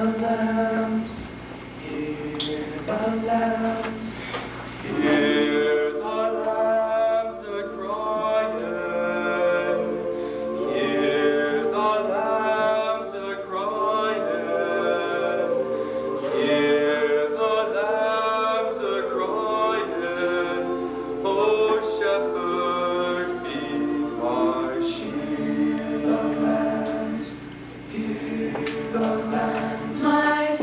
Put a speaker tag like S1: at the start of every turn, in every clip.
S1: lambs, hear the lambs.
S2: Hear the lambs a-crying, hear the lambs a-crying, hear the lambs a-crying, O shepherd, feed my sheep.
S1: The lambs, hear the lambs.
S3: My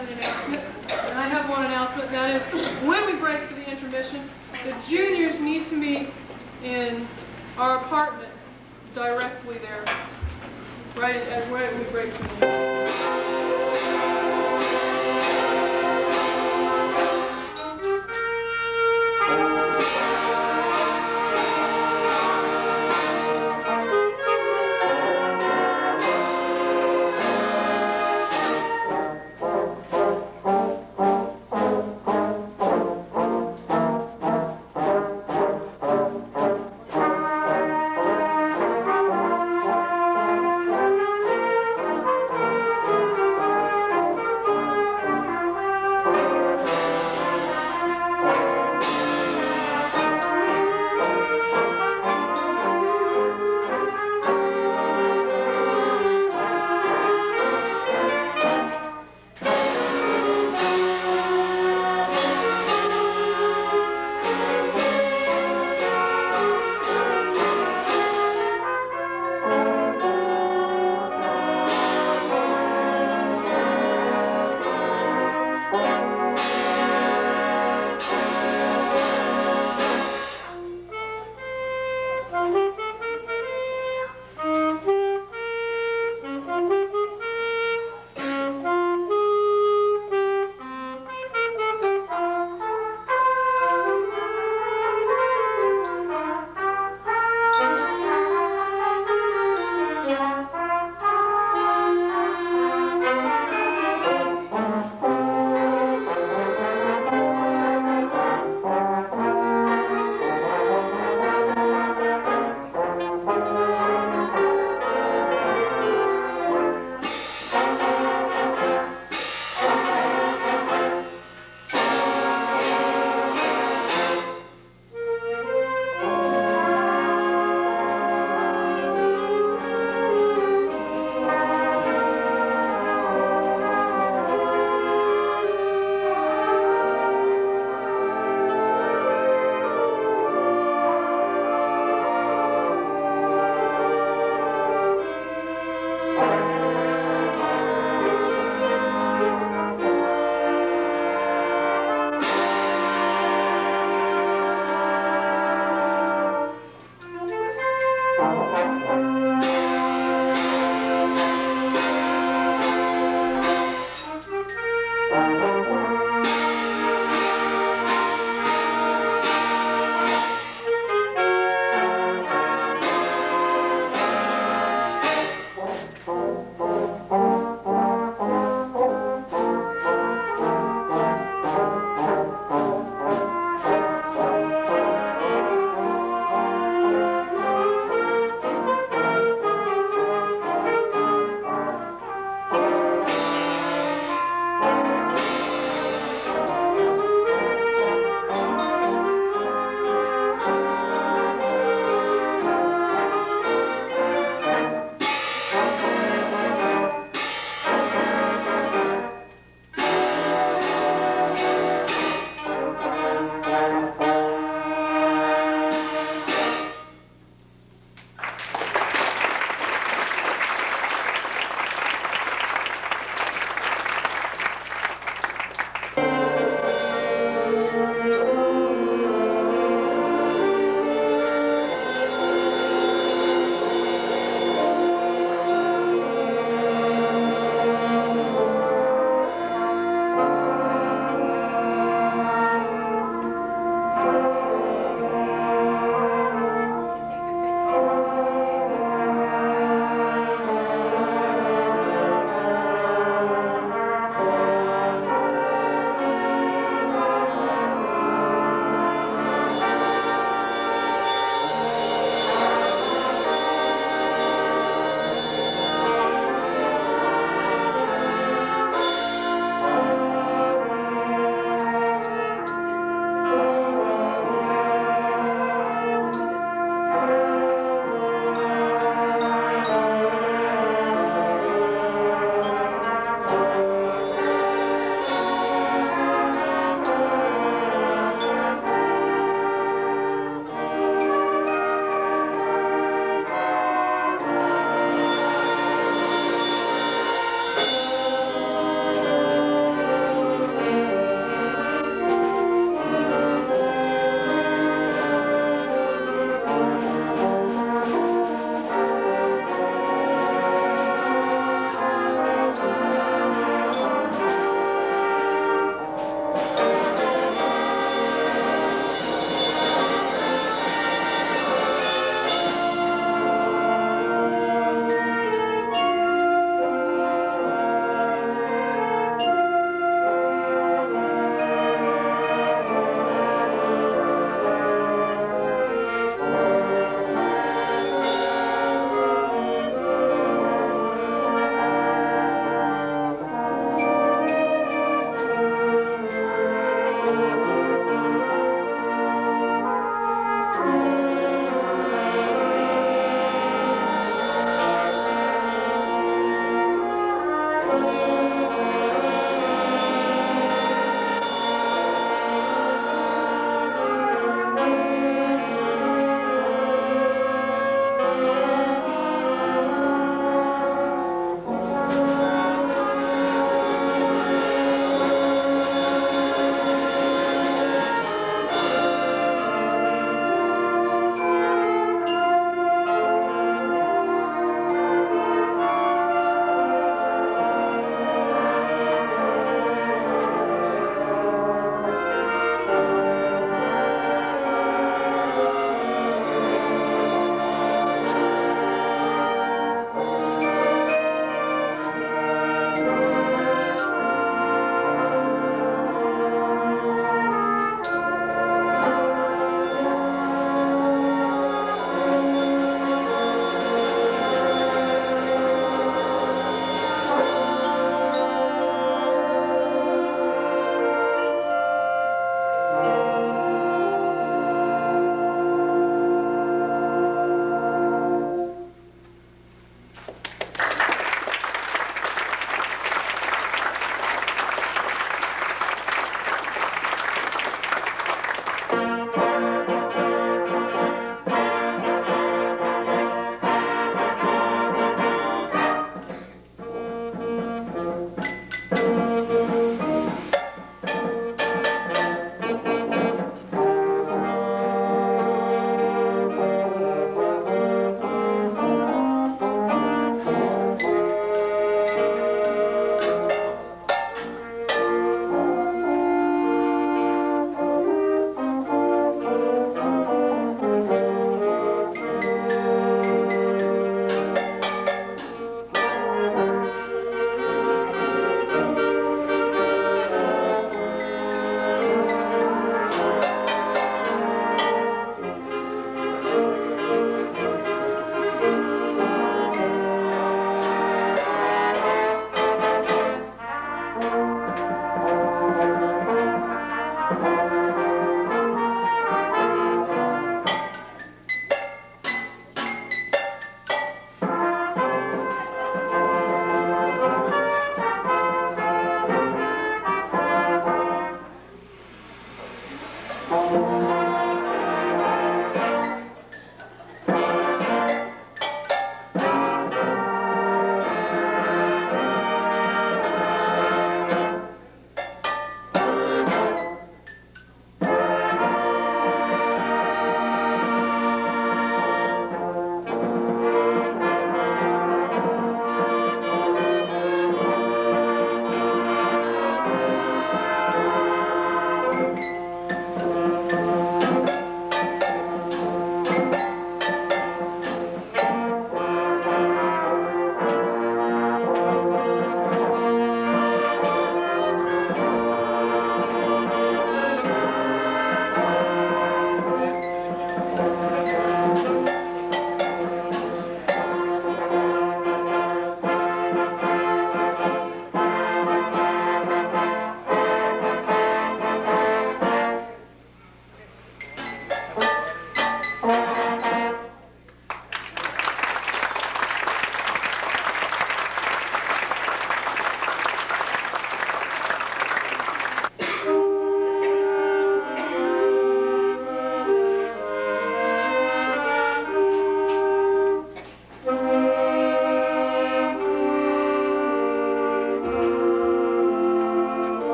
S3: has an announcement, and I have one announcement, and that is when we break for the intermission, the juniors need to meet in our apartment directly there, right when we break for the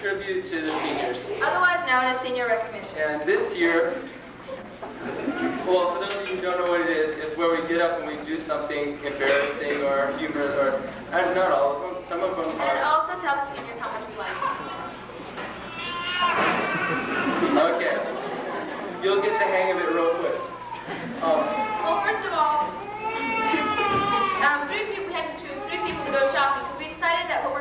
S2: tribute to the seniors.
S4: Otherwise known as senior recognition.
S2: And this year, well, for those of you who don't know what it is, it's where we get up and we do something embarrassing or humorous, or and not all of them, some of them
S4: And
S2: are.
S4: also tell the seniors how much we like them.
S2: Okay. You'll get the hang of it real quick.
S4: Well, first of all, we had to choose 3 people to go shopping because we decided that what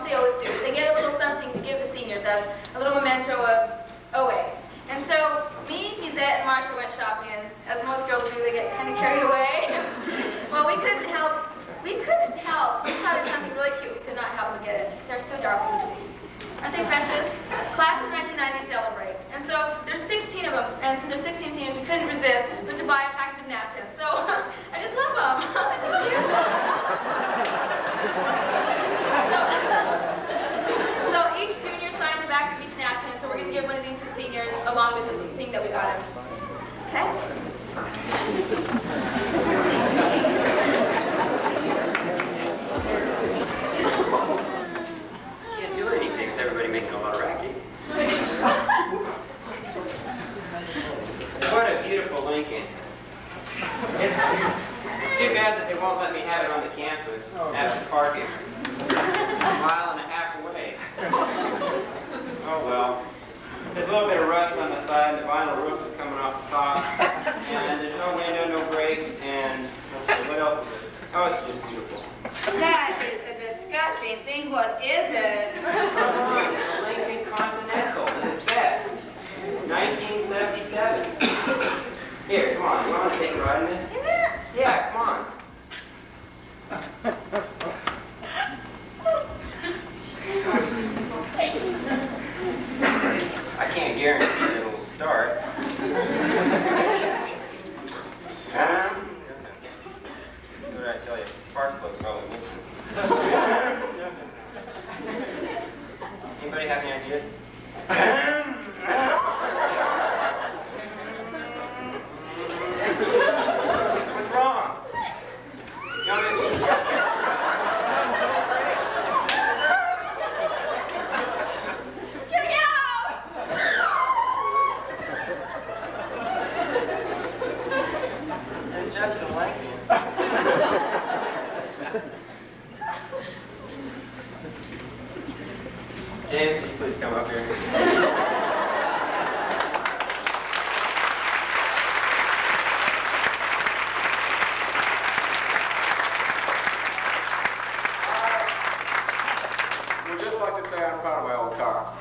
S4: they always do is they get a little something to give the seniors as a little memento of OA. And so me, Yvette, and Marsha went shopping, and as most girls do, they get kind of carried away. Well, we couldn't help. We saw there's something really cute. We could not help but get it. They're so darling. Aren't they precious? Class of 1990 celebrate. And so there's 16 of them, and since there's 16 seniors, we couldn't resist but to buy a package of napkins. So I just love them. They're so cute. So each junior signed the back of each napkin, so we're going to give one of these to seniors along with the thing that we got them. Okay?
S5: Can't do anything with everybody making a lot of racket. What a beautiful Lincoln. It's too bad that they won't let me have it on the campus after parking. A mile and a half away. Oh well. There's a little bit of rust on the side, and the vinyl roof is coming off the top. And there's no window, no brakes, and let's see, what else is it? Oh, it's just beautiful.
S4: That is a disgusting thing. What is it?
S5: The Lincoln Continental is its best. 1977. Here, come on. You want to take a ride in this?
S4: Is it?
S5: Yeah, come on. I can't guarantee that it will start. What did I tell you? Spark plugs probably missing. Anybody have any ideas? What's wrong? You want me to...
S4: Get me out!
S5: It's just a Lincoln. James, will you please come up here?
S2: We'd just like to say I'm proud of my old car.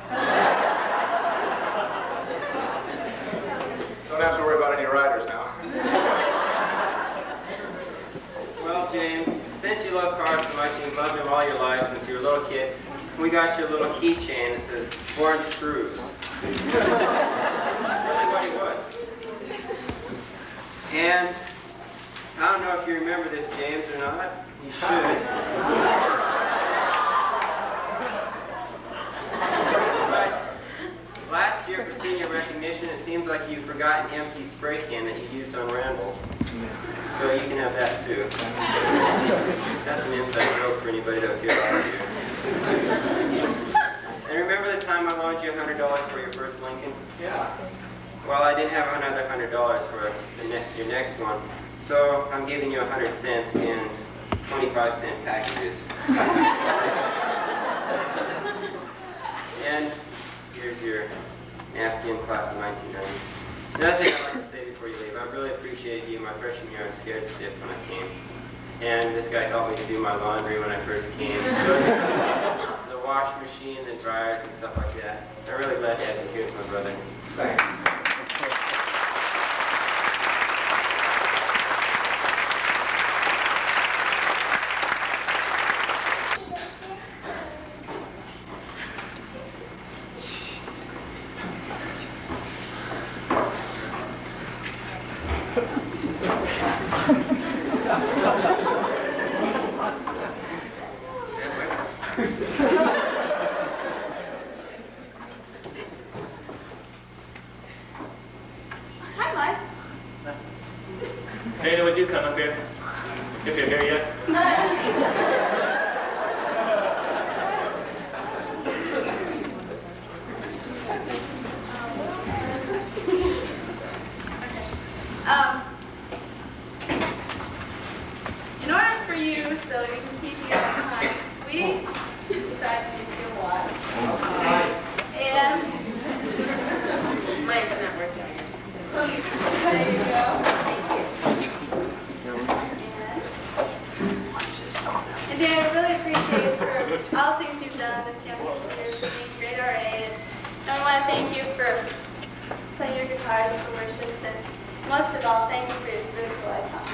S2: Don't have to worry about any riders now.
S5: Well, James, since you love cars so much and you've loved them all your life since you were a little kid, we got you a little keychain that says, Born to Cruise. That's really what he was. And I don't know if you remember this, James, or not. You should. But last year for senior recognition, it seems like you forgot an empty spray can that you used on Randall. So you can have that too. That's an inside joke for anybody that was here last year. And remember the time I loaned you $100 for your first Lincoln?
S2: Yeah.
S5: Well, I didn't have another $100 for your next one, so I'm giving you 100 cents in 25-cent packages. And here's your napkin, class of 1990. Another thing I'd like to say before you leave, I really appreciated you my freshman year. I was scared stiff when I came. And this guy helped me to do my laundry when I first came. The wash machine, the dryers, and stuff like that. I'm really glad to have you here as my brother.
S2: Thanks.
S4: Hi, Mike.
S1: Dana, would you come up here? If you're here yet.
S4: Most of all, thank you for your spiritual life.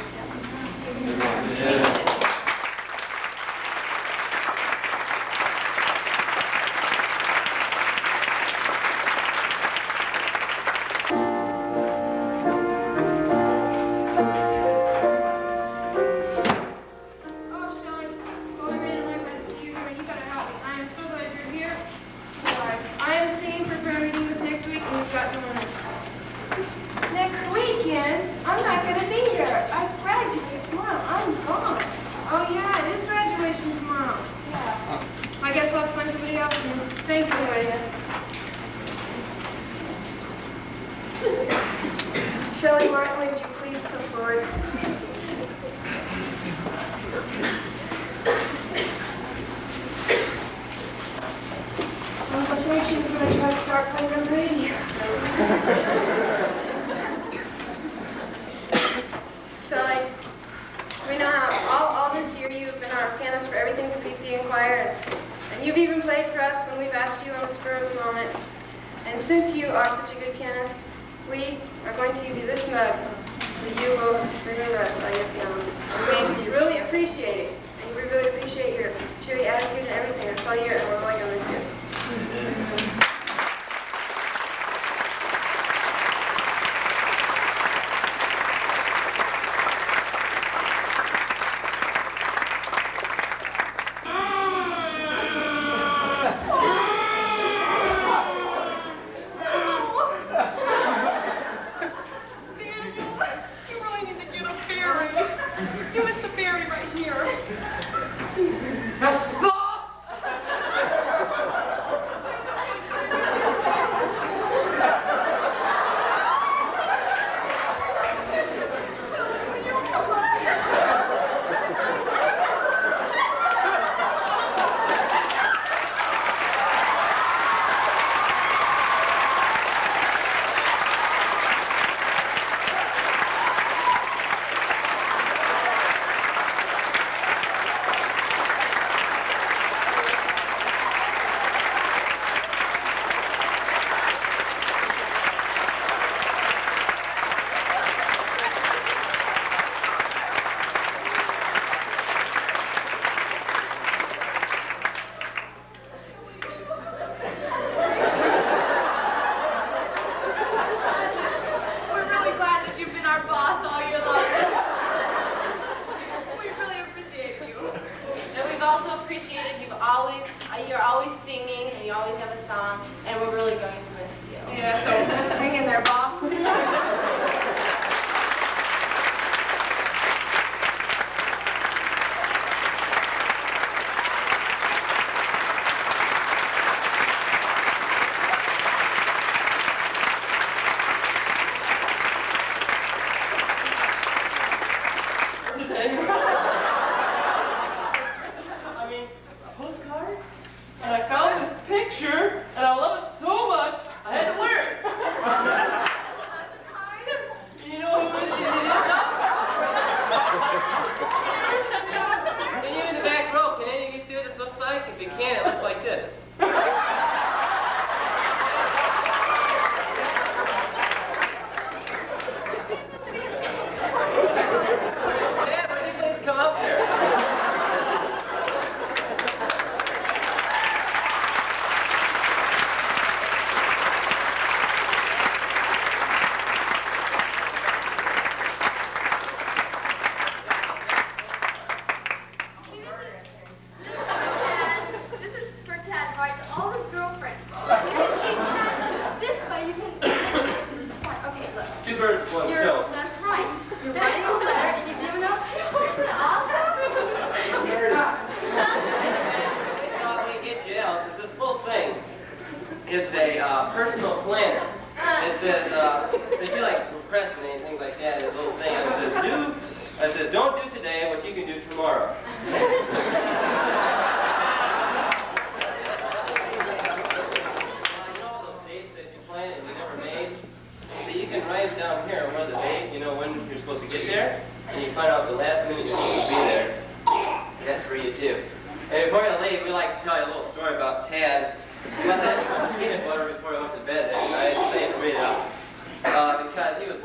S2: because he was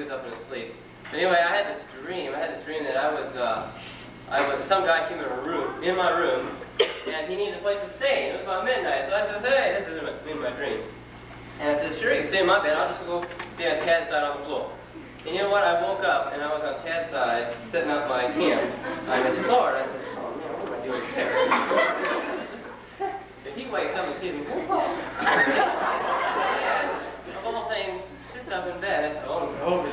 S2: up in his sleep. But anyway, I had this dream that I was some guy came in my room, and he needed a place to stay. It was about midnight, so I said, hey, this is in my dream. And I said, sure, you can stay in my bed. I'll just go stay on Tad's side on the floor. And you know what? I woke up, and I was on Tad's side, setting up my camp on his floor. And I said, oh, man, what am I doing here? If he wakes up and sees me, oh, and of all things, sits up in bed. I said, oh, no.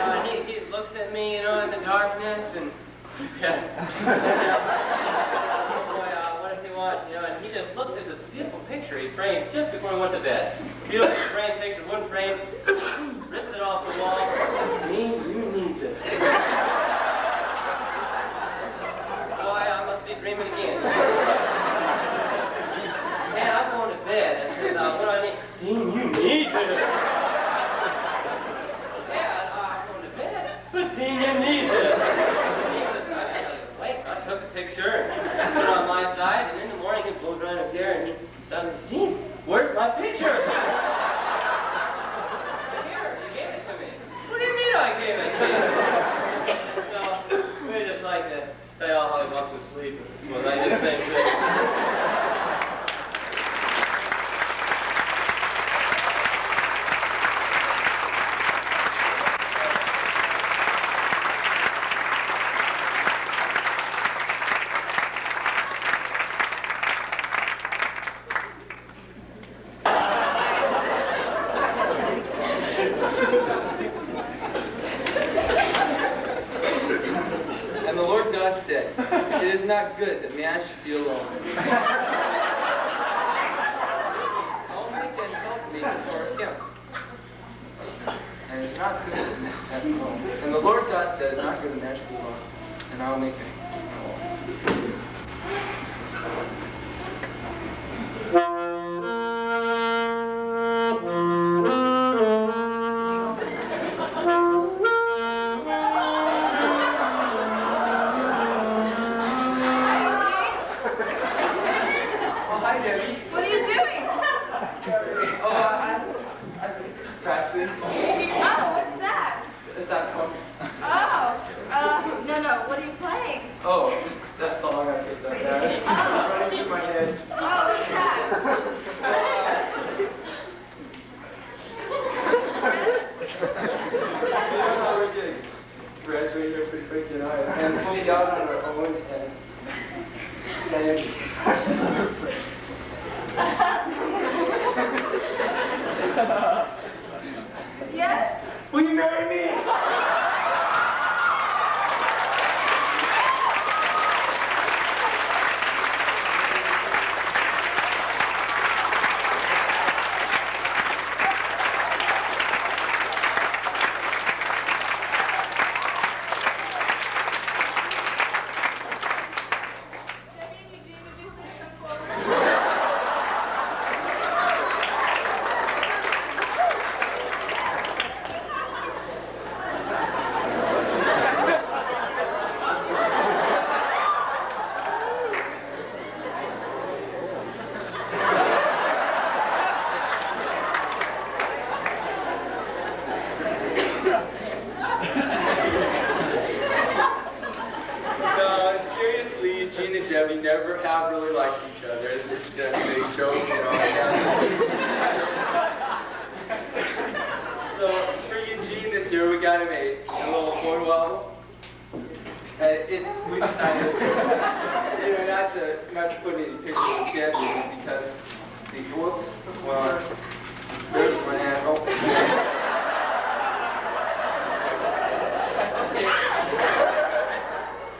S2: And he looks at me, in the darkness, and he's got, what does he want? And he just looks at this beautiful picture he framed just before he went to bed. Beautiful framed picture, one frame, rips it off the wall. You need this. Boy, I must be dreaming again. Dad, I'm going to bed. I said, what do I need? Dean, you need this. Dean, you need this. I took the picture and put it on my side, and in the morning he blows around his hair and he suddenly says, Dean, where's my picture? Here, you gave it to me. What do you mean I gave it to you? So, we just like to tell y'all how he walks to sleep. Well, I did the same thing.
S6: It is not good that man should be alone. I'll make and help me for him. And it's not good that man should be alone. And the Lord God said, it's not good that man should be alone. And I'll make him.
S4: Yes?
S6: Will you marry me? We never have really liked each other. It's just a big joke, So for Eugene this year, we got him a little photo album. We decided, not to put any pictures of Gabby because the whoops. Well, there's my hand. Oh. Okay.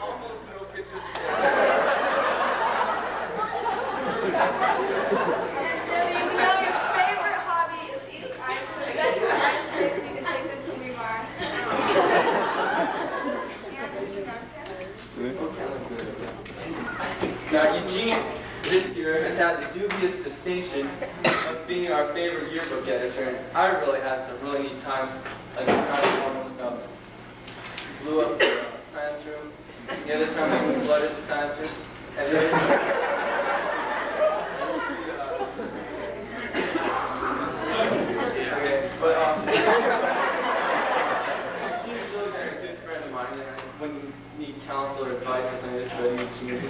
S6: Almost no pictures.
S4: Your favorite hobby is eating ice cream. You got some ice cream, so you can take them to me bar.
S6: Now, Eugene this year has had the dubious distinction of being our favorite yearbook editor, and I really had some really neat times, like the time we almost blew up the science room, the other time we flooded the science room, and then okay, but counsel or advice on something just about each year.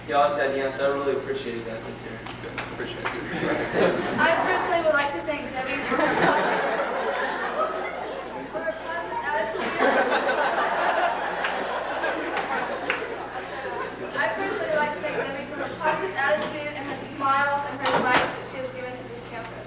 S6: He always had the answer. I really appreciated that this year.
S1: Appreciate it.
S4: I personally would like to thank Debbie for her positive attitude. I personally would like to thank Debbie for her positive attitude and her smiles and her advice that she has given to this campus.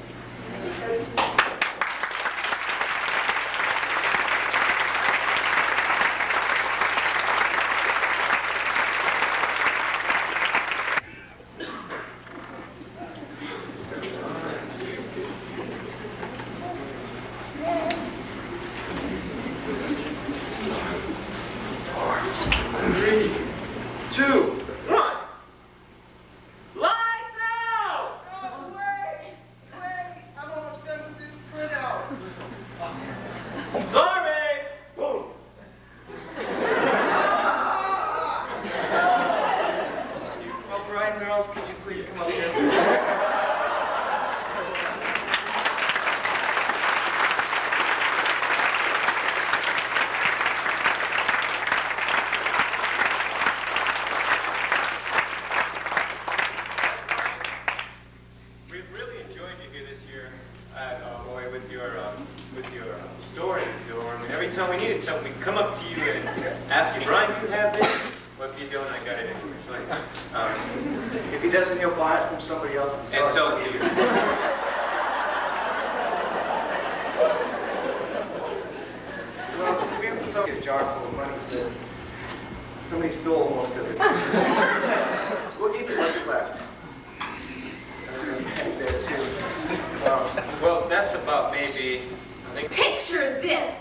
S7: Picture this!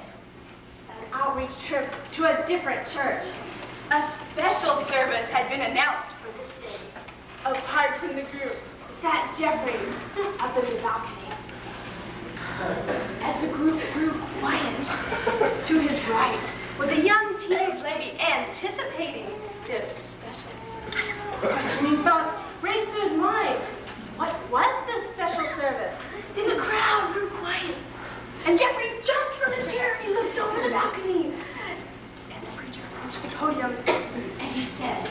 S7: An outreach trip to a different church. A special service had been announced for this day. Apart from the group, sat Jeffrey up in the balcony. As the group grew quiet, to his right was a young teenage lady anticipating this special service. Questioning thoughts raced through his mind. What was this special service? Then the crowd grew quiet. And Jeffrey jumped from his chair and he looked over the balcony. And the preacher approached the podium and he said,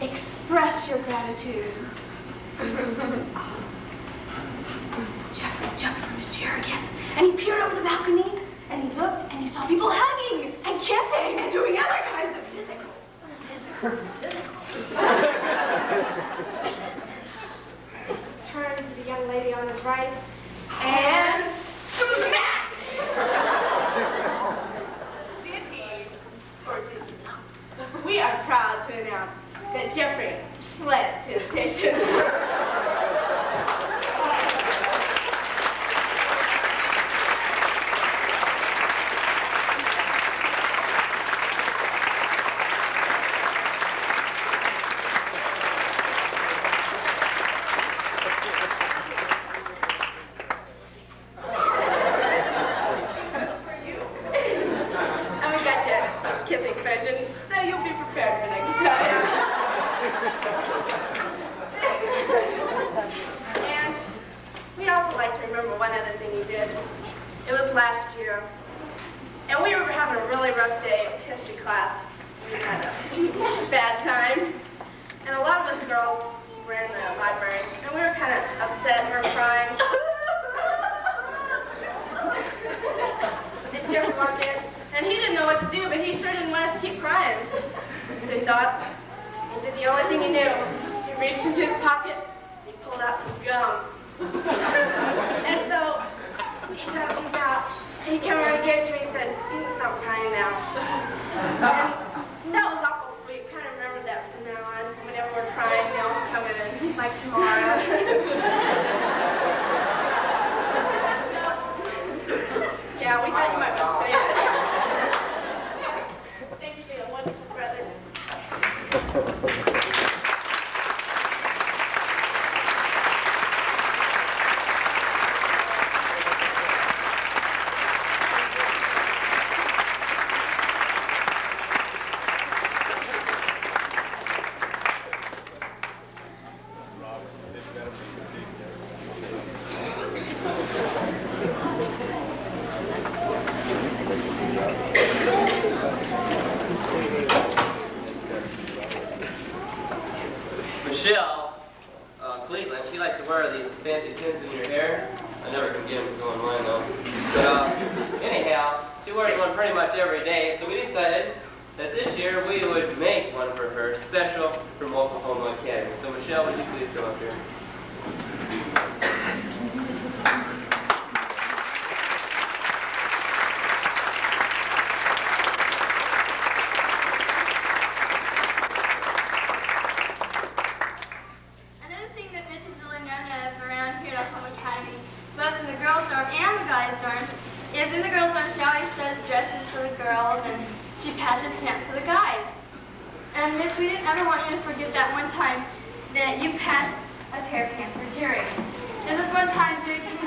S7: "Express your gratitude." Jeffrey jumped from his chair again and he peered over the balcony and he looked and he saw people hugging and kissing and doing other kinds of physical. Turned to the young lady on his right and smack! Did he or did he not? We are proud to announce that Jeffrey fled temptation.
S2: pretty much every day, so we decided that this year we would make one for her, special from Oklahoma Academy. So Michelle, would you please come up here?
S4: Another thing that Mitch is really known as around here at Oklahoma Academy, both in the girls' dorm and the guys' dorm, is in the girls' dorm she always does dresses for the girls and she patches pants for the guys. And Mitch, we didn't ever want you to forget that one time that you patched a pair of pants for Jerry. There's this one time Jerry came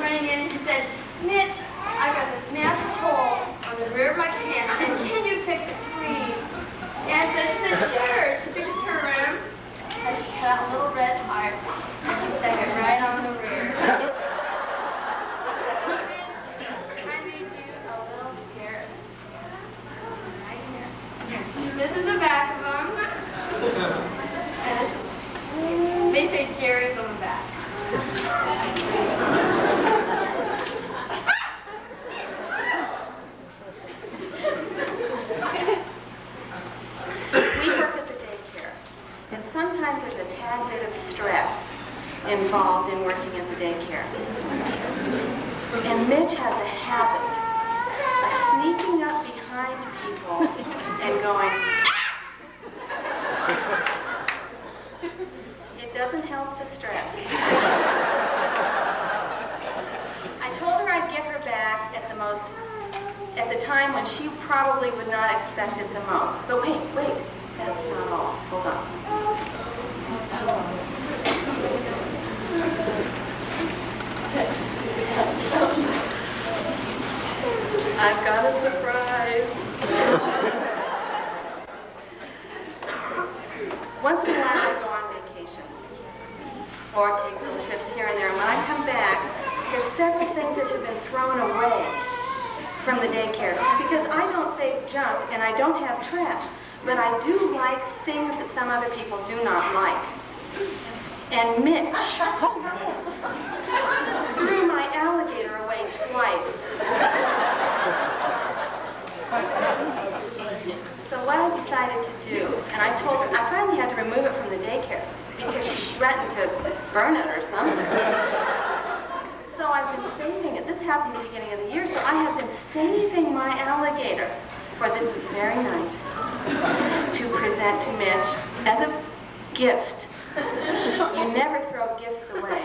S4: running in and he said, Mitch, I got this massive hole on the rear of my pants and can you fix it please? And so she said, sure. She took it to her room and she cut out a little red heart and she stuck it right on the rear. I made you a little pair right here. This is the back of them. And this is, they say Jerry's on the back.
S7: We work at the daycare, and sometimes there's a tad bit of stress involved in working in the daycare. And Mitch has a habit of sneaking up behind people and going, it doesn't help the stress. I told her I'd get her back at the time when she probably would not expect it the most. But wait, that's not all. Hold on. I've got a surprise. Once in a while I go on vacation or take little trips here and there. And when I come back, there's several things that have been thrown away from the daycare because I don't save junk and I don't have trash, but I do like things that some other people do not like. And Mitch threw my alligator away twice. So what I decided to do, and I told her, I finally had to remove it from the daycare because she threatened to burn it or something. So I've been saving it. This happened at the beginning of the year, so I have been saving my alligator for this very night to present to Mitch as a gift. You never throw gifts away.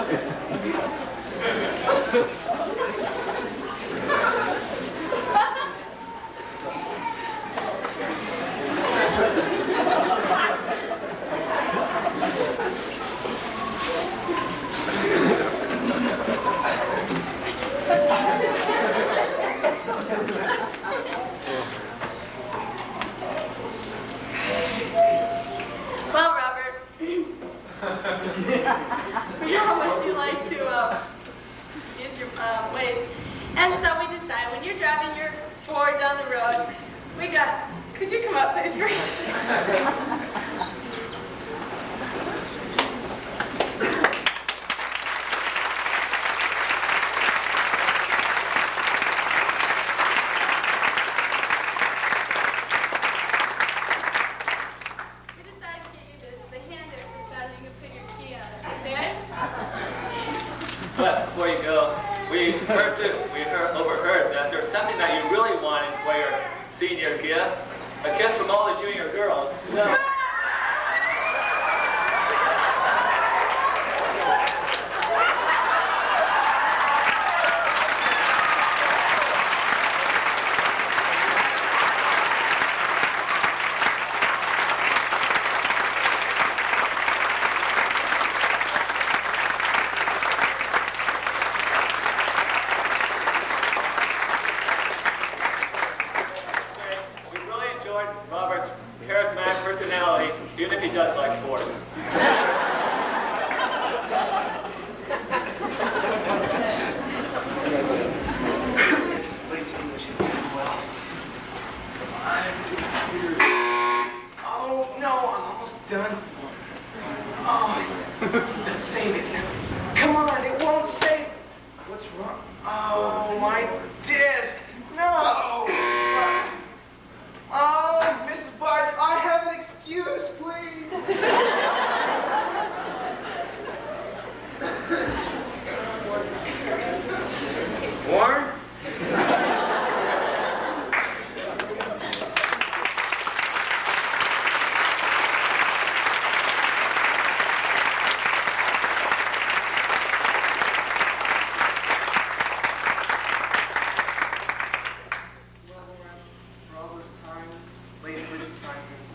S4: Well, Robert, how would you like to use your weights? And so we decided when you're driving your Ford down the road, could you come up, please, Grace? We decided to get you the hand exercise you can put your key on it, okay?
S2: But before you go, we overheard that there's something that you really wanted for your senior gift. A kiss from all the junior girls. No. We really enjoyed Robert's charismatic personality, even if he does like sports.
S8: Oh, no, I'm almost done. Oh, save it. Come on, it won't save. What's wrong? Oh, my disc. No. Oh, Mrs. Barge, I have an excuse, please.
S5: Warren?
S8: Well, for all those times, late bridge assignments,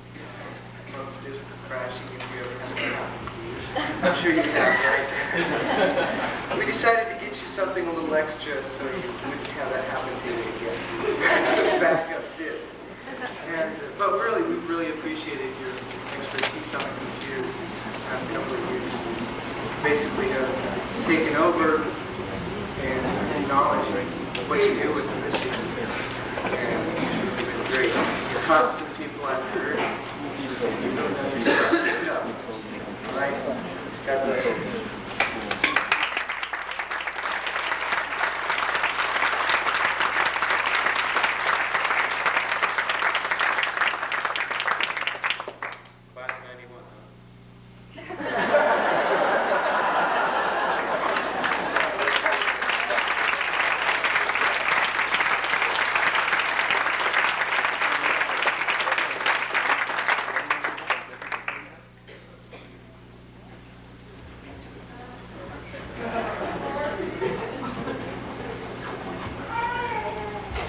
S8: both discs crashing if you ever had that happen to you. I'm sure you have, right? We decided to get you something a little extra so you wouldn't have that happen to you again. Some backup discs. But really, we really appreciated your expertise on the computers these past couple of years. Basically, taken over and knowledge what you do with the mystery. And it's really been great. You taught some people I've heard. You know your stuff. Keep it up. All right? God bless you.
S5: Class 91, huh?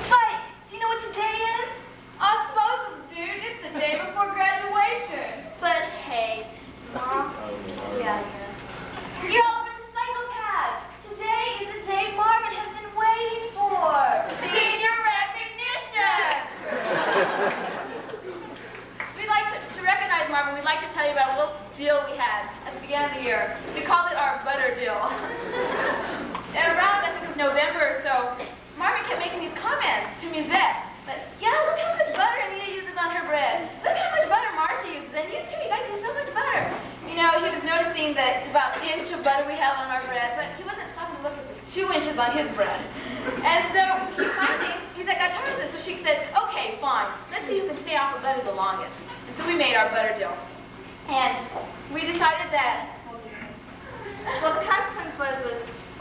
S4: Spike, do you know what today is? Osmosis, dude. It's the day before graduation. But hey, tomorrow, yeah. You're all a bunch of psychopaths. Today is the day Marvin has been waiting for. Senior recognition. We'd like to recognize Marvin. We'd like to tell you about a little deal we had at the beginning of the year. We called it our butter deal. Around, I think it was November or so, Marvin kept making these comments to Musette. That, yeah, look how much butter Anita uses on her bread. Look how much butter Marcia uses. And you too, you guys use so much butter. You know, he was noticing that about the inch of butter we have on our bread, but he wasn't stopping to look at the 2 inches on his bread. And so he's like, I tired of this. So she said, okay, fine. Let's see who can stay off of butter the longest. And so we made our butter deal. And we decided that, well, the consequence was,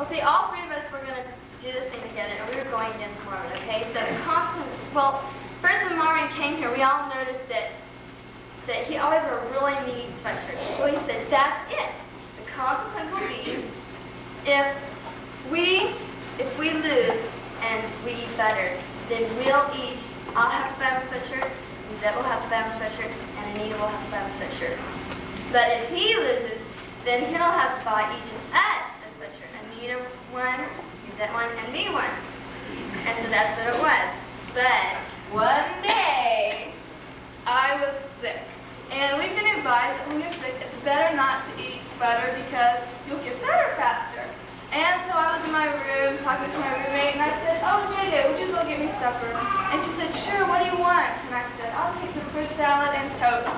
S4: well, see, all three of us were going to do this thing together, and we were going against Marvin, okay? So the consequence, well, first when Marvin came here, we all noticed that he always wore really neat sweatshirts. So he said, that's it. The consequence will be if we lose and we eat butter, then I'll have to buy him a sweatshirt, Zeb will have to buy him a sweatshirt, and Anita will have to buy him a sweatshirt. But if he loses, then he'll have to buy each of us a sweatshirt. Anita one, Zeb one, and me one. And so that's what it was. But one day, I was sick. And we've been advised that when you're sick, it's better not to eat butter because you'll get better faster. And so I was in my room talking to my roommate, and I said, "Oh, JJ, would you go get me supper?" And she said, "Sure, what do you want?" And I said, "I'll take some fruit salad and toast."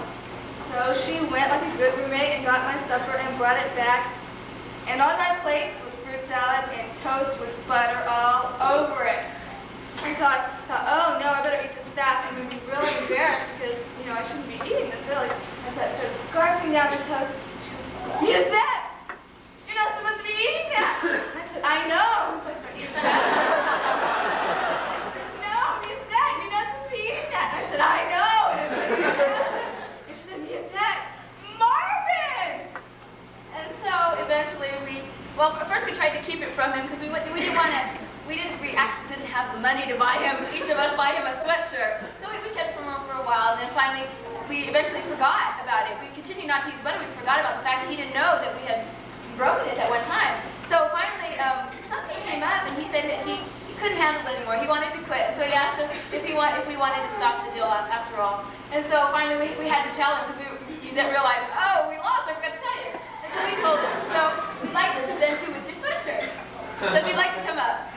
S4: So she went like a good roommate and got my supper and brought it back. And on my plate was fruit salad and toast with butter all over it. And so I thought, oh no, I better eat this fast. I'm going to be really embarrassed because, I shouldn't be eating this really. And so I started scarfing down the toast. She goes, "Musette, you're not supposed to be eating that." And I said, "I know." So I started eating that. "No, Musette, you're not supposed to be eating that." And I said, "I know." And she said, "Musette, Marvin!" And so eventually at first we tried to keep it from him because we didn't want to. We actually didn't have the money to buy him, each of us buy him a sweatshirt. So we kept it from him for a while, and then finally, we eventually forgot about it. We continued not to use butter. We forgot about the fact that he didn't know that we had broken it at one time. So finally, something came up, and he said that he couldn't handle it anymore. He wanted to quit. So he asked us if we wanted to stop the deal after all. And so finally, we had to tell him because we didn't realize, oh, we lost. I forgot to tell you. And so we told him. So we'd like to present you with your sweatshirt. So if you'd like to come up.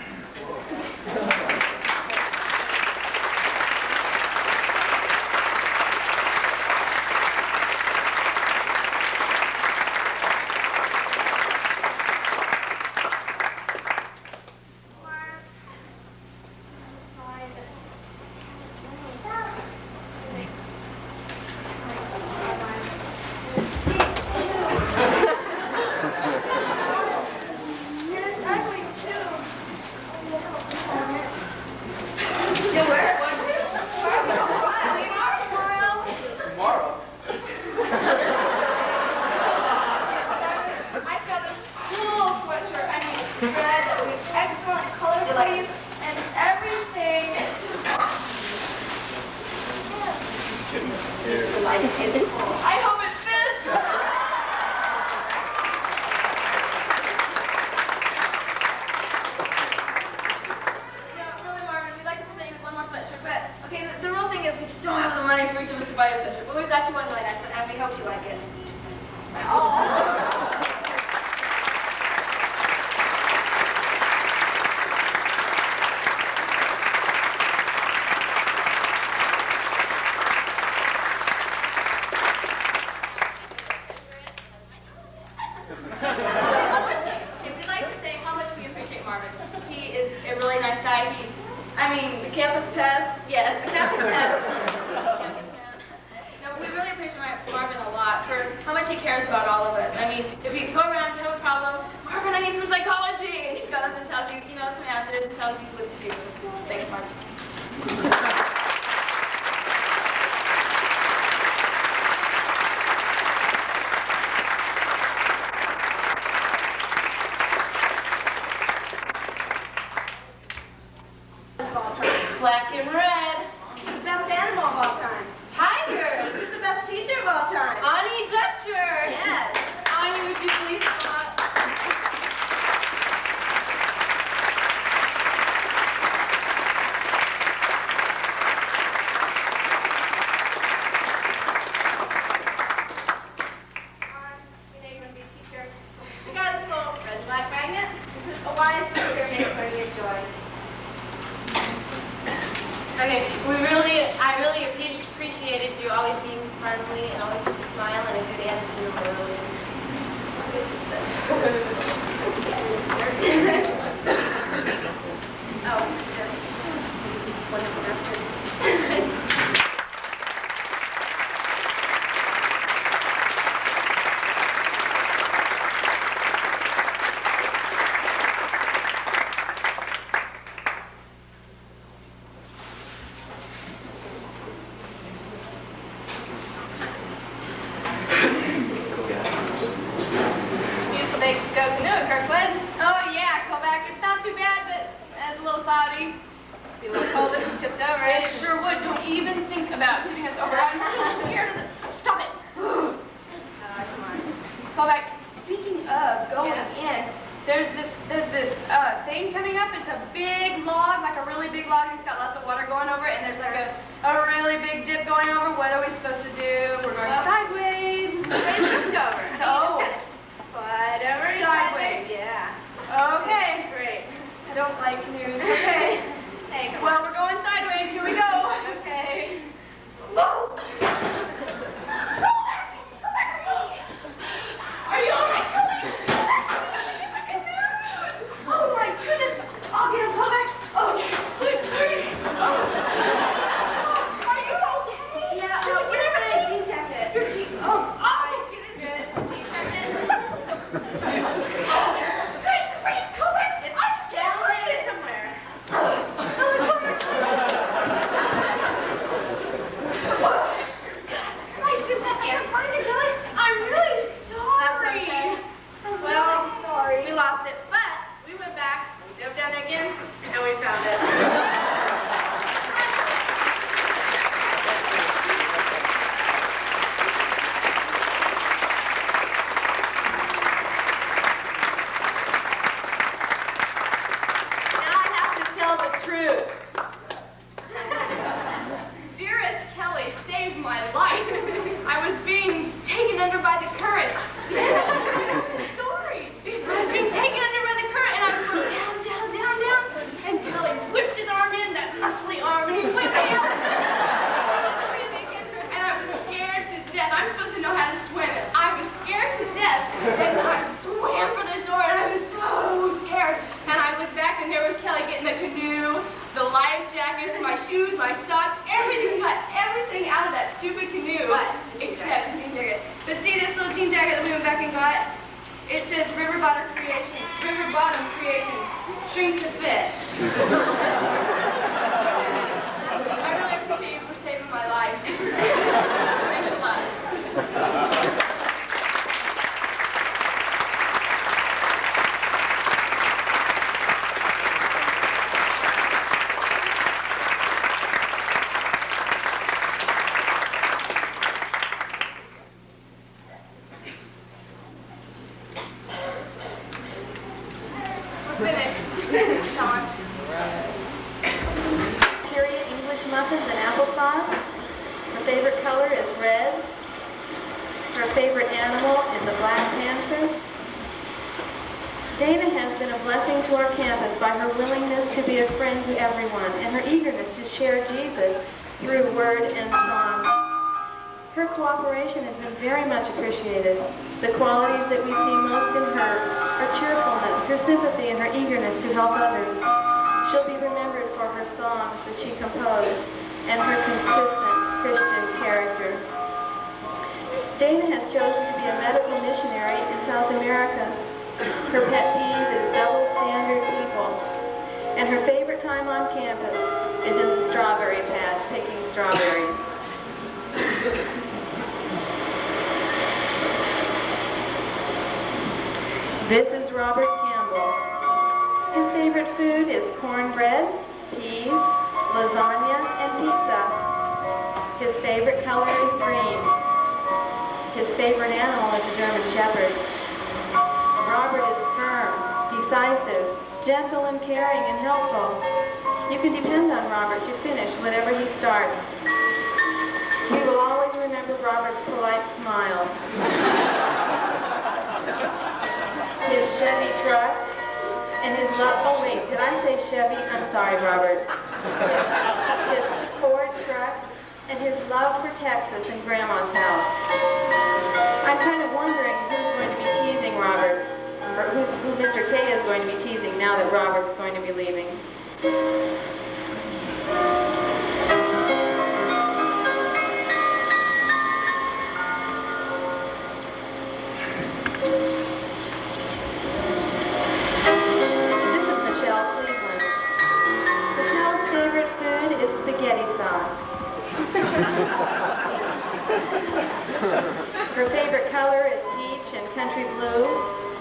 S7: Black and red. The best animal of all time. Tiger. Who's the best teacher of all time? Ani Dutcher. Yes. Ani, would you please come up? We know you want to be a teacher. We got this little red and black magnet. This is a wise teacher makes learning a joy. Okay, I really appreciated you always being friendly and always with a smile and a good attitude early. Oh, yes. Wonderful after. Oh, Kelly. Be a little cold if you tipped over. It sure would. Don't even think about tipping us over. I'm so scared of the... Stop it. Come on. Go back. Speaking of going in, there's this thing coming up. It's a big log, like a really big log, and it's got lots of water going over it, and there's like a really big dip going over. What are we supposed to do? We're going sideways. Wait, let's go over. Oh. Whatever. Sideways. Yeah. Okay. Great. I don't like news. Okay. Hey, come on. We're going sideways. Here we go. Okay. Whoa! Are you all right? Oh my goodness! I'll get him. Come back. Oh yeah. Quick, hurry. Are you okay? Yeah. Where's my jean jacket? Your jean. Oh. Oh. Get it. Good. Jean jacket. Great. Come back. I'm just down there somewhere. I simply can't find it, Billy. I'm really sorry. That's okay. I'm really sorry. We lost it, but we went back, we dove down there again, and we found it.
S9: Gentle and caring and helpful. You can depend on Robert to finish whatever he starts. We will always remember Robert's polite smile. His Chevy truck and his love, oh wait, did I say Chevy? I'm sorry, Robert. His Ford truck and his love for Texas and Grandma's house. I'm kind of wondering who's going to be teasing Robert. Or who Mr. K is going to be teasing now that Robert's going to be leaving. This is Michelle Cleveland. Michelle's favorite food is spaghetti sauce. Her favorite color is peach and country blue.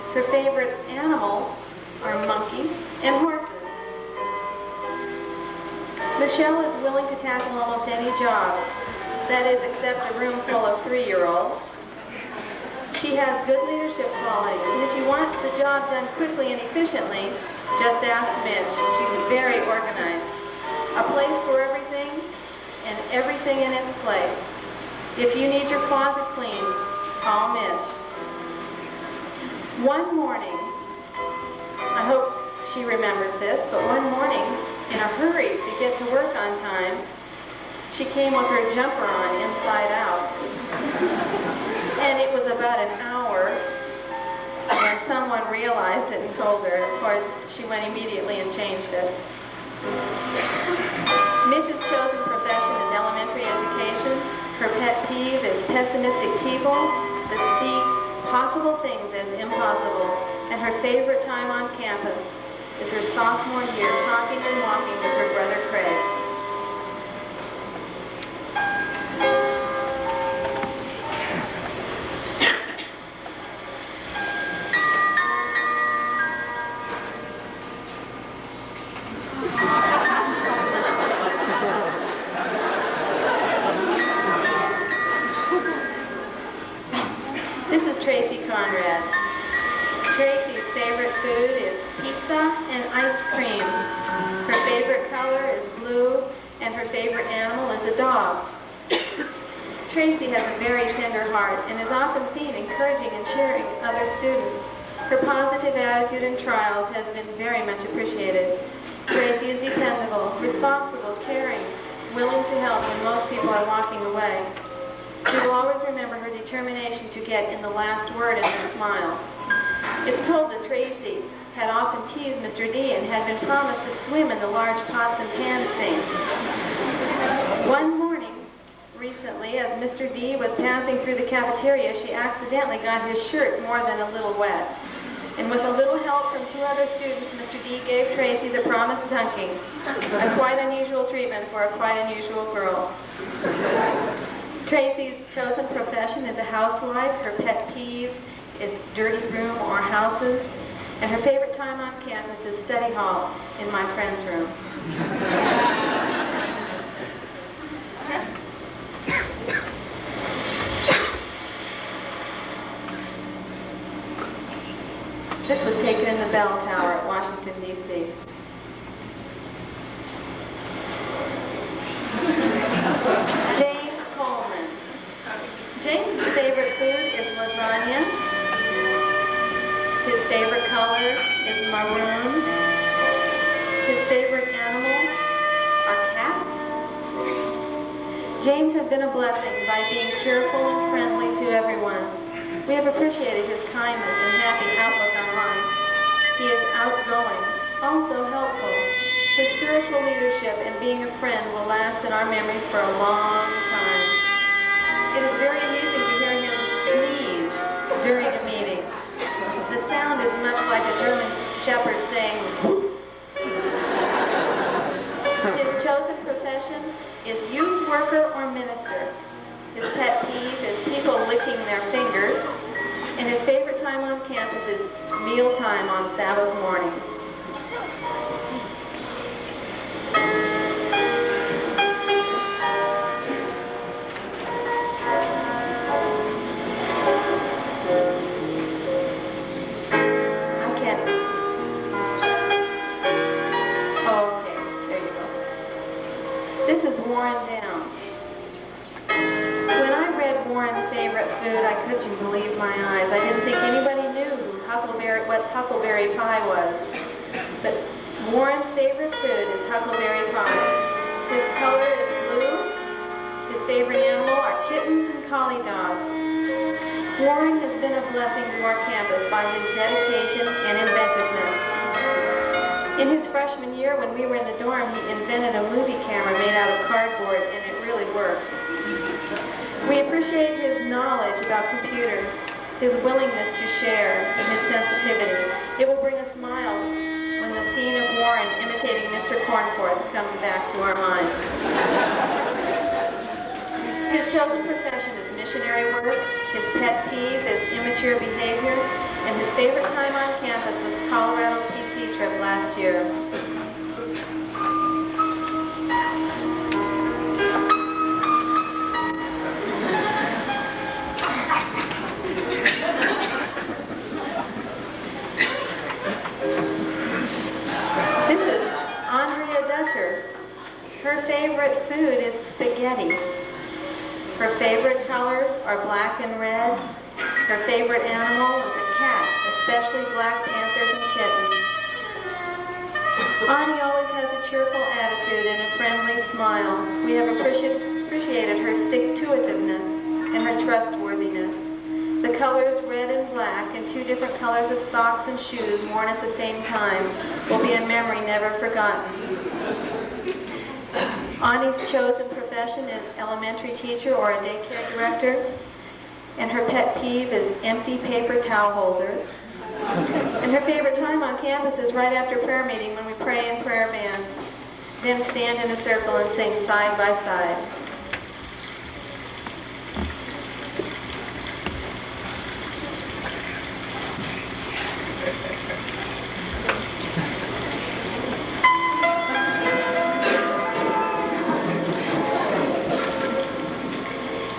S9: Her favorite animals are monkeys and horses. Michelle is willing to tackle almost any job, that is, except a room full of 3-year-olds. She has good leadership qualities, and if you want the job done quickly and efficiently, just ask Mitch. She's very organized. A place for everything, and everything in its place. If you need your closet cleaned, call Mitch. One morning, I hope she remembers this, but one morning, in a hurry to get to work on time, she came with her jumper on inside out. And it was about an hour when someone realized it and told her. Of course, she went immediately and changed it. Mitch's chosen profession is elementary education. Her pet peeve is pessimistic people that see possible things as impossible. And her favorite time on campus is her sophomore year talking and walking with her brother Craig. This is Tracy Conrad. Tracy's favorite food is pizza and ice cream. Her favorite color is blue, and her favorite animal is a dog. Tracy has a very tender heart and is often seen encouraging and cheering other students. Her positive attitude in trials has been very much appreciated. Tracy is dependable, responsible, caring, willing to help when most people are walking away. We will always remember her determination to get in the last word and her smile. It's told that Tracy had often teased Mr. D and had been promised to swim in the large pots and pans sink. One morning, recently, as Mr. D was passing through the cafeteria, she accidentally got his shirt more than a little wet. And with a little help from 2 other students, Mr. D gave Tracy the promised dunking, a quite unusual treatment for a quite unusual girl. Tracy's chosen profession is a housewife. Her pet peeve is dirty room or houses. And her favorite time on campus is study hall in my friend's room. This was taken in the bell tower at Washington, D.C. James Coleman. James' favorite food is lasagna. His favorite color is maroon. His favorite animal are cats. James has been a blessing by being cheerful and friendly to everyone. We have appreciated his kindness and happy outlook on life. He is outgoing, also helpful. His spiritual leadership and being a friend will last in our memories for a long time. It is very amusing to hear him sneeze during a meeting. The sound is much like a German shepherd saying, "Whoop." His chosen profession is youth worker or minister. His pet peeve is people licking their fingers. And his favorite time on campus is mealtime on Sabbath morning. I can't. Oh, okay, there you go. This is Warren Downs. When I read Warren's favorite food, I couldn't believe my eyes. I didn't think anybody knew what huckleberry pie was. But Warren's favorite food is huckleberry pie. His color is blue. His favorite animal are kittens and collie dogs. Warren has been a blessing to our campus by his dedication and inventiveness. In his freshman year, when we were in the dorm, he invented a movie camera made out of cardboard, and it really worked. We appreciate his knowledge about computers, his willingness to share, and his sensitivity. It will bring a smile when the scene of Warren imitating Mr. Cornforth comes back to our minds. His chosen profession is missionary work, his pet peeve is immature behavior, and his favorite time on campus was the Colorado PC trip last year. Her favorite food is spaghetti. Her favorite colors are black and red. Her favorite animal is a cat, especially black panthers and kittens. Ani always has a cheerful attitude and a friendly smile. We have appreciated her stick-to-itiveness and her trustworthiness. The colors red and black and 2 different colors of socks and shoes worn at the same time will be a memory never forgotten. Ani's chosen profession is elementary teacher or a daycare director, and her pet peeve is empty paper towel holders. And her favorite time on campus is right after prayer meeting when we pray in prayer bands, then stand in a circle and sing side by side.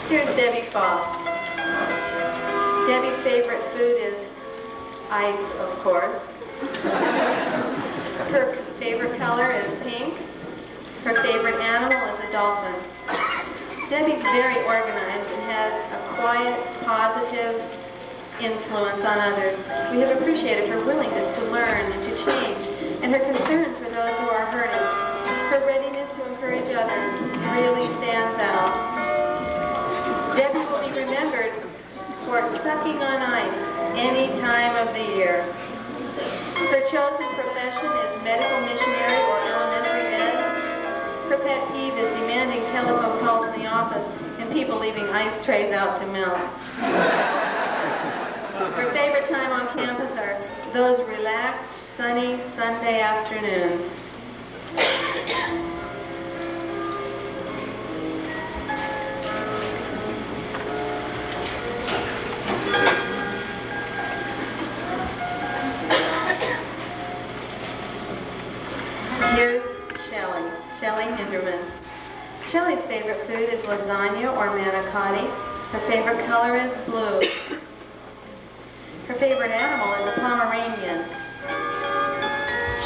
S9: Here's Debbie Fall. Debbie's favorite food is ice, of course. Her favorite color is pink. Her favorite animal is a dolphin. Debbie's very organized and has a quiet, positive influence on others. We have appreciated her willingness to learn and to change, and her concern for those who are hurting. Her readiness to encourage others really stands out. Debbie will be remembered for sucking on ice any time of the year. Her chosen profession is medical missionary or elementary ed. Her pet peeve is demanding telephone calls in the office and people leaving ice trays out to melt. Her favorite time on campus are those relaxed, sunny Sunday afternoons. Here's Shelley Hinderman. Shelley's favorite food is lasagna or manicotti. Her favorite color is blue. Her favorite animal is a Pomeranian.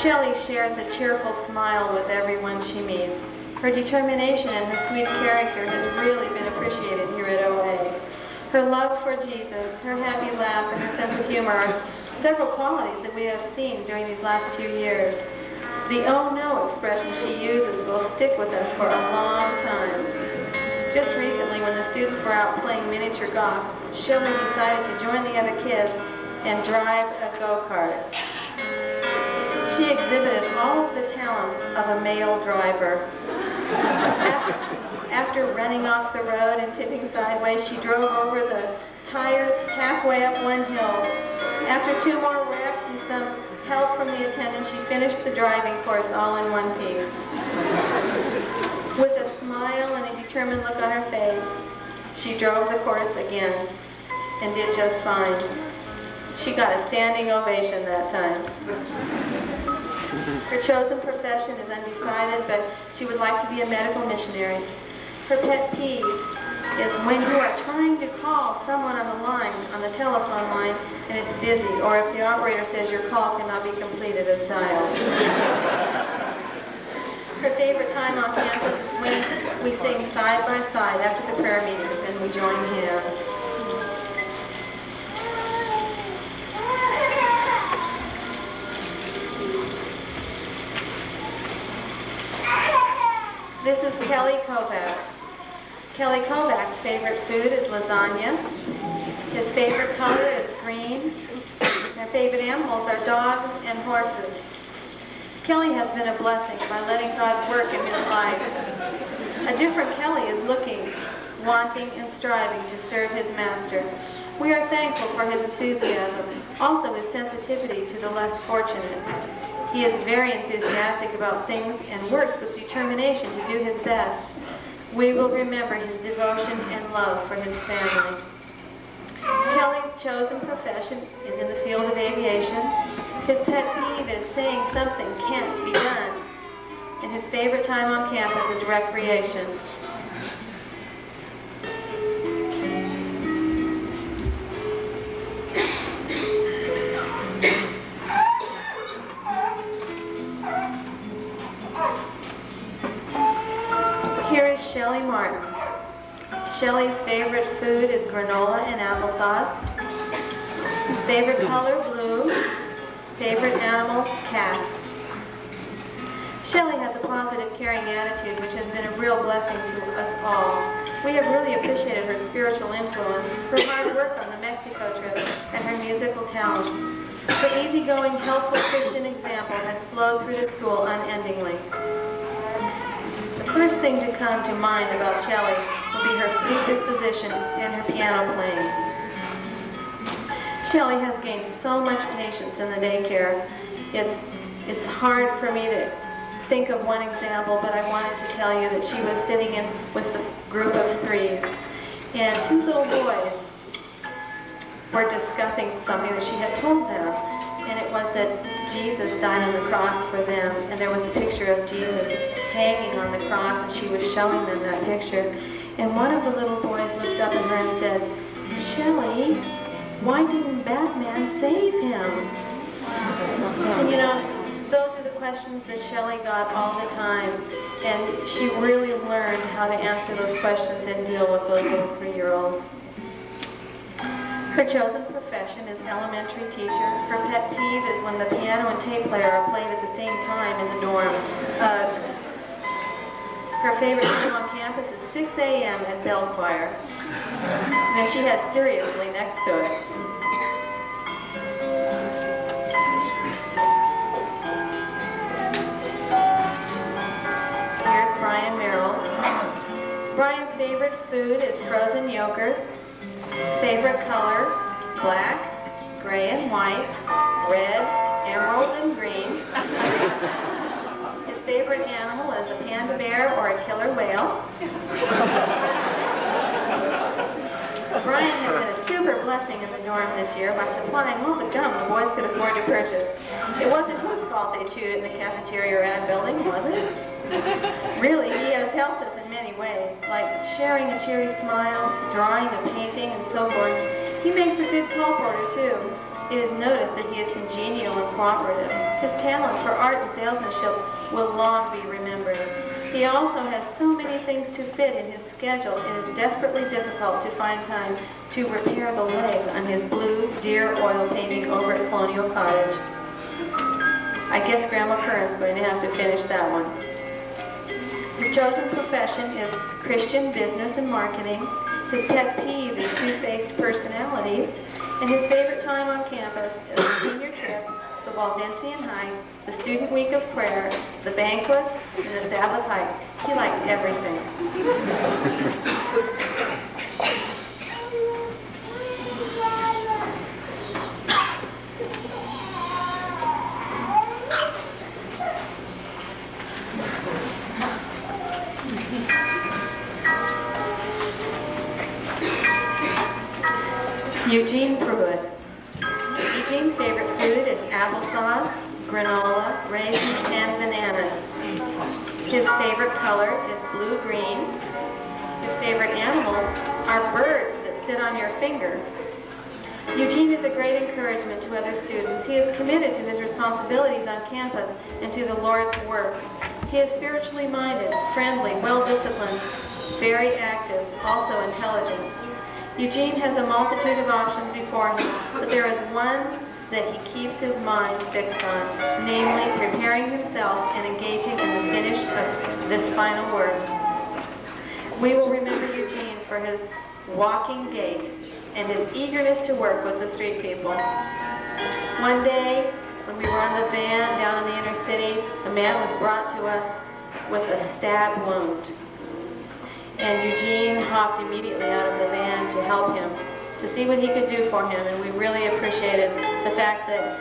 S9: Shelley shares a cheerful smile with everyone she meets. Her determination and her sweet character has really been appreciated here at OA. Her love for Jesus, her happy laugh, and her sense of humor are several qualities that we have seen during these last few years. The "oh no" expression she uses will stick with us for a long time. Just recently, when the students were out playing miniature golf, Shelley decided to join the other kids and drive a go-kart. She exhibited all of the talents of a male driver. After running off the road and tipping sideways, she drove over the tires halfway up one hill. After 2 more wrecks and some help from the attendant, she finished the driving course all in one piece. With a smile and a determined look on her face, she drove the course again and did just fine. She got a standing ovation that time. Her chosen profession is undecided, but she would like to be a medical missionary. Her pet peeve is when you are trying to call someone on the line, on the telephone line, and it's busy, or if the operator says your call cannot be completed as dialed. Her favorite time on campus is when we sing side by side after the prayer meetings and we join hands. This is Kelly Kovac. Kelly Kovac's favorite food is lasagna. His favorite color is green. Their favorite animals are dogs and horses. Kelly has been a blessing by letting God work in his life. A different Kelly is looking, wanting, and striving to serve his master. We are thankful for his enthusiasm, also his sensitivity to the less fortunate. He is very enthusiastic about things and works with determination to do his best. We will remember his devotion and love for his family. Kelly's chosen profession is in the field of aviation. His pet peeve is saying something can't be done. And his favorite time on campus is recreation. Shelley's favorite food is granola and applesauce. His favorite color, blue. Favorite animal, cat. Shelley has a positive, caring attitude, which has been a real blessing to us all. We have really appreciated her spiritual influence, her hard work on the Mexico trip, and her musical talents. Her easygoing, helpful Christian example has flowed through the school unendingly. The first thing to come to mind about Shelley will be her sweet disposition and her piano playing. Shelley has gained so much patience in the daycare. It's hard for me to think of one example, but I wanted to tell you that she was sitting in with the group of threes, and two little boys were discussing something that she had told them, and it was that Jesus died on the cross for them, and there was a picture of Jesus hanging on the cross, and she was showing them that picture. And one of the little boys looked up at her and said, "Shelley, why didn't Batman save him?" And you know, those are the questions that Shelley got all the time, and she really learned how to answer those questions and deal with those little 3-year-olds. Her chosen profession is elementary teacher. Her pet peeve is when the piano and tape player are played at the same time in the dorm. Her favorite time on campus is 6 a.m. at bell choir. And she has seriously next to it. Here's Brian Merrill. Brian's favorite food is frozen yogurt. His favorite color, black, gray and white, red, emerald and green. His favorite animal is a panda bear or a killer whale. Brian has been a super blessing in the dorm this year by supplying all the gum the boys could afford to purchase. It wasn't his fault they chewed it in the cafeteria or ad building, was it? Really, he has helped us in many ways, like sharing a cheery smile, drawing a painting, and so forth. He makes a good call porter, too. It is noticed that he is congenial and cooperative. His talent for art and salesmanship will long be remembered. He also has so many things to fit in his schedule, it is desperately difficult to find time to repair the leg on his blue deer oil painting over at Colonial Cottage. I guess Grandma Curran's going to have to finish that one. His chosen profession is Christian business and marketing. His pet peeve is two-faced personalities. And his favorite time on campus is the senior trip, the Waldensian hike, the student week of prayer, the banquets, and the Sabbath hike. He liked everything. Eugene Pruitt. Eugene's favorite food is applesauce, granola, raisins, and bananas. His favorite color is blue-green. His favorite animals are birds that sit on your finger. Eugene is a great encouragement to other students. He is committed to his responsibilities on campus and to the Lord's work. He is spiritually minded, friendly, well-disciplined, very active, also intelligent. Eugene has a multitude of options before him, but there is one that he keeps his mind fixed on, namely preparing himself and engaging in the finish of this final work. We will remember Eugene for his walking gait and his eagerness to work with the street people. One day, when we were on the van down in the inner city, a man was brought to us with a stab wound. And Eugene hopped immediately out of the van to help him, to see what he could do for him. And we really appreciated the fact that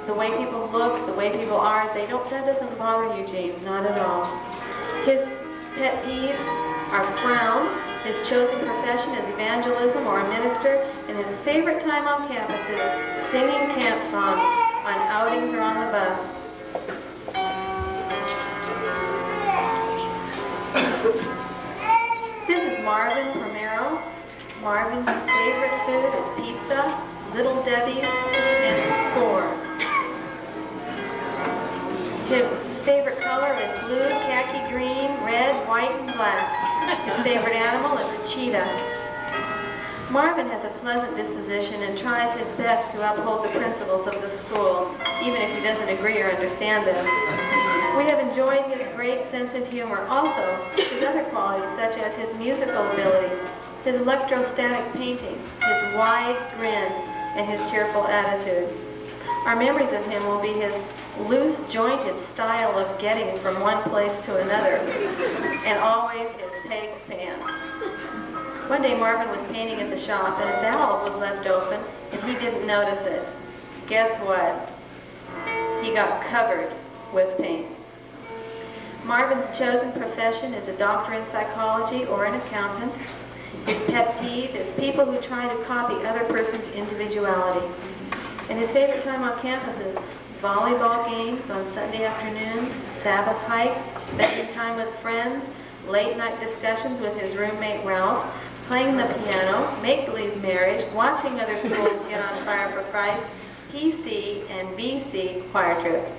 S9: the way people look, the way people are, that doesn't bother Eugene, not at all. His pet peeve are frowns. His chosen profession is evangelism or a minister. And his favorite time on campus is singing camp songs on outings or on the bus. This is Marvin Romero. Marvin's favorite food is pizza, Little Debbie's, and Score. His favorite color is blue, khaki green, red, white, and black. His favorite animal is a cheetah. Marvin has a pleasant disposition and tries his best to uphold the principles of the school, even if he doesn't agree or understand them. We have enjoyed his great sense of humor, also his other qualities such as his musical abilities, his electrostatic painting, his wide grin, and his cheerful attitude. Our memories of him will be his loose, jointed style of getting from one place to another, and always his peg fan. One day Marvin was painting at the shop and a valve was left open and he didn't notice it. Guess what? He got covered with paint. Marvin's chosen profession is a doctor in psychology or an accountant. His pet peeve is people who try to copy other person's individuality. And his favorite time on campus is volleyball games on Sunday afternoons, Sabbath hikes, spending time with friends, late night discussions with his roommate Ralph, playing the piano, make-believe marriage, watching other schools get on fire for Christ, PC and BC choir trips.